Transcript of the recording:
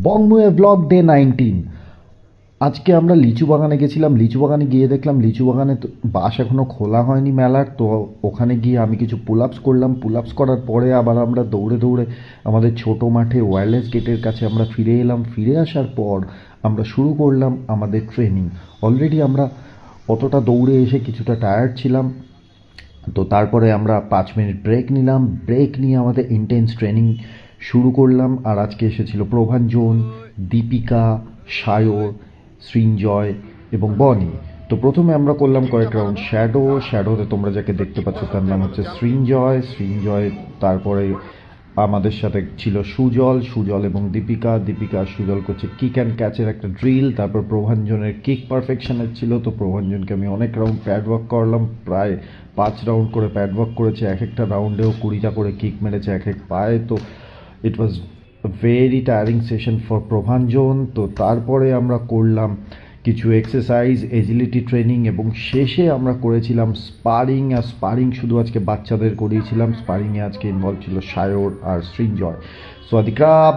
বংমুয়ে blog day 19। আজকে আমরা লিচু বাগানে গেছিলাম। লিচু বাগানে গিয়ে দেখলাম লিচু বাগানে তো বাস এখনও খোলা হয়নি মেলার। তো ওখানে গিয়ে আমি কিছু পুল আপস করলাম। পুল আপস করার পরে আবার আমরা দৌড়ে দৌড়ে আমাদের ছোটো মাঠে ওয়্যারলেস গেটের কাছে আমরা ফিরে এলাম। ফিরে আসার পর আমরা শুরু করলাম আমাদের ট্রেনিং। অলরেডি আমরা অতটা দৌড়ে এসে কিছুটা টায়ার্ড ছিলাম। তো তারপরে আমরা 5 মিনিট ব্রেক নিলাম। ব্রেক নিয়ে আমাদের ইন্টেন্স ট্রেনিং শুরু করলাম। আর আজকে এসেছিল প্রভাঞ্জন, দীপিকা, সায়র, সৃঞ্জয় এবং বনি। তো প্রথমে আমরা করলাম কয়েক রাউন্ড শ্যাডোতে তোমরা যাকে দেখতে পাচ্ছ তার নাম হচ্ছে সৃঞ্জয়। তারপরে আমাদের সাথে ছিল সুজল এবং দীপিকা আর সুজল করছে কিক অ্যান্ড ক্যাচের একটা ড্রিল। তারপর প্রভাঞ্জনের কিক পারফেকশনের ছিল। তো প্রভাঞ্জনকে আমি অনেক রাউন্ড প্যাড ওয়ার্ক করলাম, প্রায় 5 রাউন্ড করে প্যাড ওয়ার্ক করেছে। এক একটা রাউন্ডেও 20টা করে কিক মেরেছে এক এক পায়ে। তো it was very tiring session for Prabhanjan. তো তারপরে আমরা করলাম কিছু এক্সারসাইজ, এজিলিটি ট্রেনিং এবং শেষে আমরা করেছিলাম স্পারিং। আর স্পারিং শুধু আজকে বাচ্চাদের করিয়েছিলাম। স্পারিংয়ে আজকে ইনভলভ ছিল সায়র আর সৃঞ্জয়। সো আদিক্রাব।